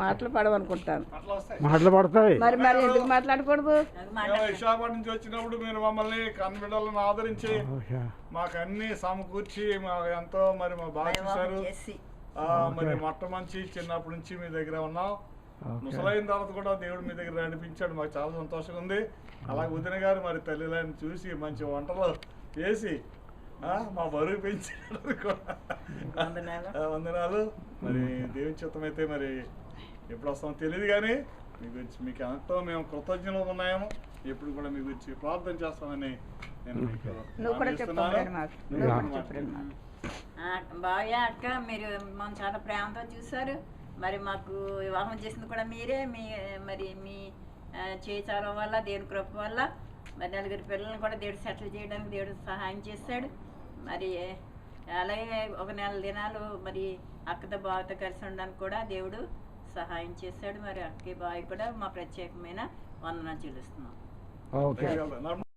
మాటలు పడవనుకుంటాను. మాటలు పడతాయి. మరి మరి ఎందుకు మాట్లాడకూడదు? విశాఖపట్నం నుంచి వచ్చినప్పుడు మీరు మమ్మల్ని కన్నబిడ్డలను ఆదరించి మాకు అన్ని సమకూర్చి మాకు ఎంతో మరి మా బాగా చూశారు. మరి మొట్టమంచి చిన్నప్పటి నుంచి మీ దగ్గర ఉన్నాం. ముసలైన తర్వాత కూడా దేవుడు మీ దగ్గర నడిపించాడు. మాకు చాలా సంతోషంగా ఉంది. అలాగే వదిన గారు మరి తల్లిని చూసి మంచి వంటలు చేసి మా బరువు పెంచాడు. వందనాలు. మరి దేవుని చిత్తం అయితే మరి ఎప్పుడు వస్తామో తెలియదు, కానీ మీ గురించి మీకు ఎంతో మేము కృతజ్ఞతలు ఉన్నాము. ఎప్పుడు కూడా మీ గురించి ప్రార్థన చేస్తామని నేను బాగా అక్క మీరు మనం చాలా ప్రేమతో చూశారు. మరి మాకు వివాహం చేసింది కూడా మీరే. మరి మీ చేచారం వల్ల దేవుని కృప వల్ల మరి 4 పిల్లల్ని కూడా దేవుడు సెటిల్ చేయడానికి దేవుడు సహాయం చేశాడు. మరి అలాగే ఒక నెల దినాలు మరి అక్కతో బావతో కలిసి ఉండడానికి కూడా దేవుడు సహాయం చేశాడు. మరి అక్కకి బావి కూడా మా ప్రత్యేకమైన వందనాలు చెల్లిస్తున్నాం.